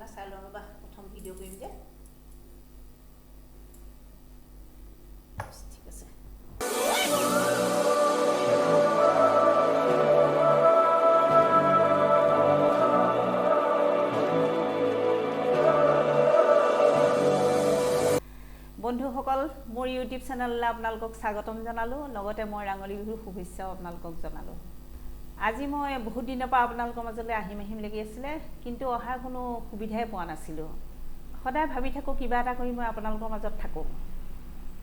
এটা চাই লওঁ ৰ'বা প্ৰথম ভিডিঅ' কৰিম যে ঠিক আছে বন্ধুসকল মোৰ ইউটিউব চেনেললৈ আপোনালোকক স্বাগতম জনালোঁ লগতে মই ৰাঙলী বিহুৰ শুভেচ্ছাও আপোনালোকক জনালোঁ আজি মই বহুত দিনৰ পৰা আপোনালোকৰ মাজলৈ আহিম লাগি আছিলে কিন্তু অহাৰ কোনো সুবিধাই পোৱা নাছিলোঁ সদায় ভাবি থাকোঁ কিবা এটা কৰি মই আপোনালোকৰ মাজত থাকোঁ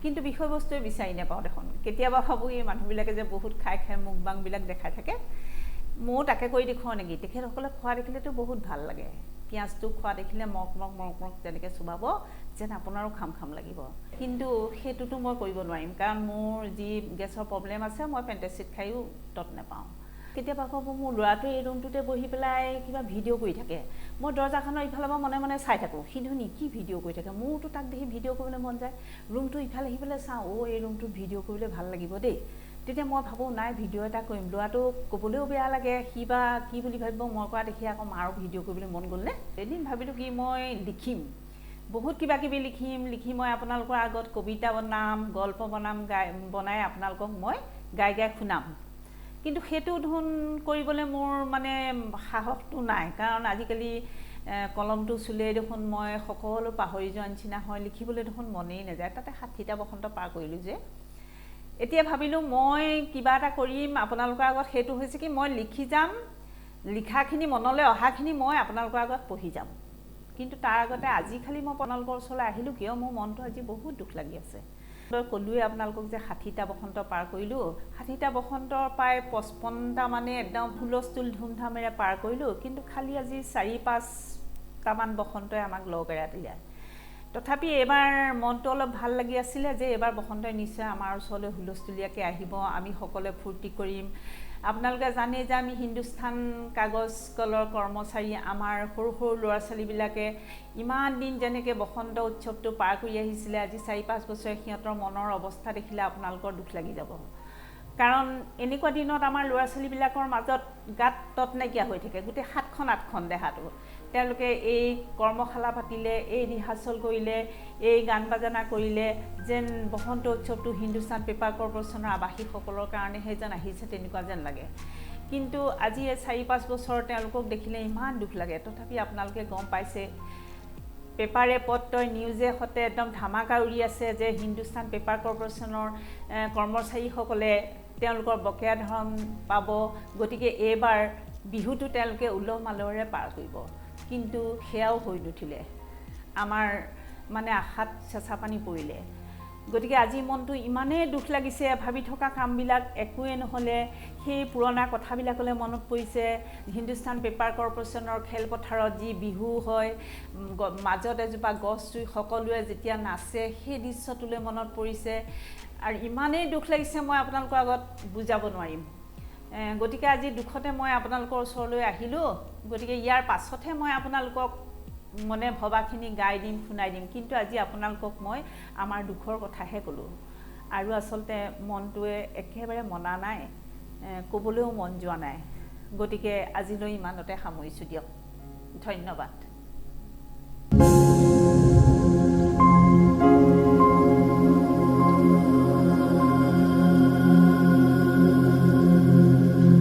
কিন্তু বিষয়বস্তুৱে বিচাৰি নাপাওঁ দেখোন কেতিয়াবা ভাবোঁ এই মানুহবিলাকে যে বহুত খাই মুখবাংবিলাক দেখাই থাকে ময়ো তাকে কৰি দেখুৱাওঁ নেকি তেখেতসকলে খোৱা দেখিলেতো বহুত ভাল লাগে পিঁয়াজটো খোৱা দেখিলে মক তেনেকৈ চুবাব যেন আপোনাৰো খাম লাগিব কিন্তু সেইটোতো মই কৰিব নোৱাৰিম কাৰণ মোৰ যি গেছৰ প্ৰব্লেম আছে মই পেণ্টাচিড খায়ো তত নাপাওঁ কেতিয়াবা ক'ব মোৰ ল'ৰাটোৱে এই ৰুমটোতে বহি পেলাই কিবা ভিডিঅ' কৰি থাকে মই দৰ্জাখনৰ ইফালৰ পৰা মনে চাই থাকোঁ সিন্ধু কি ভিডিঅ' কৰি থাকে মোৰতো তাক দেখি ভিডিঅ' কৰিবলৈ মন যায় ৰুমটো ইফালে সিফালে চাওঁ এই ৰুমটোত ভিডিঅ' কৰিবলৈ ভাল লাগিব দেই তেতিয়া মই ভাবোঁ নাই ভিডিঅ' এটা কৰিম ল'ৰাটো ক'বলৈও বেয়া লাগে সি বা কি বুলি ভাবিব মই কৰা দেখি আকৌ মাৰো ভিডিঅ' কৰিবলৈ মন গ'লনে এদিন ভাবিলোঁ কি মই লিখিম বহুত কিবাকিবি লিখি মই আপোনালোকৰ আগত কবিতা বনাম গল্প বনাই আপোনালোকক মই গাই শুনাম কিন্তু সেইটো ধুন কৰিবলৈ মোৰ মানে সাহসটো নাই কাৰণ আজিকালি কলমটো চুলে দেখোন মই সকলো পাহৰি যোৱা নিচিনা হয় লিখিবলৈ দেখোন মনেই নাযায় তাতে 60টা বসন্ত পাৰ কৰিলোঁ যে এতিয়া ভাবিলোঁ মই কিবা এটা কৰিম আপোনালোকৰ আগত সেইটো হৈছে কি মই লিখি যাম লিখাখিনি মনলৈ অহাখিনি মই আপোনালোকৰ আগত পঢ়ি যাম কিন্তু তাৰ আগতে আজি খালি মই আপোনালোকৰ ওচৰলৈ আহিলোঁ কিয় মোৰ মনটো আজি বহুত দুখ লাগি আছে ক'লোৱে আপোনালোকক যে 60টা বসন্ত পাৰ কৰিলোঁ 60টা বসন্তৰ প্ৰায় 55টা মানে একদম হুলস্থুল ধুমধামেৰে পাৰ কৰিলোঁ কিন্তু খালি আজি 4-5টামান বসন্তই আমাক লগ এৰাই দিলে তথাপি এইবাৰ মনটো অলপ ভাল লাগি আছিলে যে এইবাৰ বসন্তই নিশ্চয় আমাৰ ওচৰলৈ হুলস্থুলীয়াকৈ আহিব আমি সকলোৱে ফূৰ্তি কৰিম আপোনালোকে জানে যে আমি হিন্দুস্তান কাগজ কলৰ কৰ্মচাৰী আমাৰ সৰু ল'ৰা ছোৱালীবিলাকে ইমান দিন যেনেকৈ বসন্ত উৎসৱটো পাৰ কৰি আহিছিলে আজি 4-5 বছৰে সিহঁতৰ মনৰ অৱস্থা দেখিলে আপোনালোকৰ দুখ লাগি যাব কাৰণ এনেকুৱা দিনত আমাৰ ল'ৰা ছোৱালীবিলাকৰ মাজত গাত তত নাইকিয়া হৈ থাকে গোটেই 7খন-8খন দেহাটো তেওঁলোকে এই কৰ্মশালা পাতিলে এই ৰিহাৰ্চল কৰিলে এই গান বাজানা কৰিলে যেন বসন্ত উৎসৱটো হিন্দুস্তান পেপাৰ কৰ্পোৰেশ্যনৰ আৱাসীসকলৰ কাৰণেহে যেন আহিছে তেনেকুৱা যেন লাগে কিন্তু আজি এই 4-5 বছৰ তেওঁলোকক দেখিলে ইমান দুখ লাগে তথাপি আপোনালোকে গম পাইছে পেপাৰে পত্ৰই নিউজে সতে একদম ধামাকা উৰি আছে যে হিন্দুস্তান পেপাৰ কৰ্পোৰেশ্যনৰ কৰ্মচাৰীসকলে তেওঁলোকৰ বকেয়া ধন পাব গতিকে এইবাৰ বিহুটো তেওঁলোকে উলহ মালহেৰে পাৰ কৰিব কিন্তু সেয়াও হৈ নুঠিলে আমাৰ মানে আশাত চেঁচা পানী পৰিলে গতিকে আজি মনটো ইমানেই দুখ লাগিছে ভাবি থকা কামবিলাক একোৱে নহ'লে সেই পুৰণা কথাবিলাকলৈ মনত পৰিছে হিন্দুস্তান পেপাৰ কৰ্পোৰেশ্যনৰ খেলপথাৰত যি বিহু হয় মাজত এজোপা গছ ৰুই সকলোৱে যেতিয়া নাচে সেই দৃশ্যটোলৈ মনত পৰিছে আৰু ইমানেই দুখ লাগিছে মই আপোনালোকৰ আগত বুজাব নোৱাৰিম গতিকে আজি দুখতে মই আপোনালোকৰ ওচৰলৈ আহিলোঁ গতিকে ইয়াৰ পাছতহে মই আপোনালোকক মনে ভবাখিনি গাই দিম শুনাই দিম কিন্তু আজি আপোনালোকক মই আমাৰ দুখৰ কথাহে ক'লোঁ আৰু আচলতে মনটোৱে একেবাৰে মনা নাই ক'বলৈও মন যোৱা নাই গতিকে আজিলৈ ইমানতে সামৰিছোঁ দিয়ক ধন্যবাদ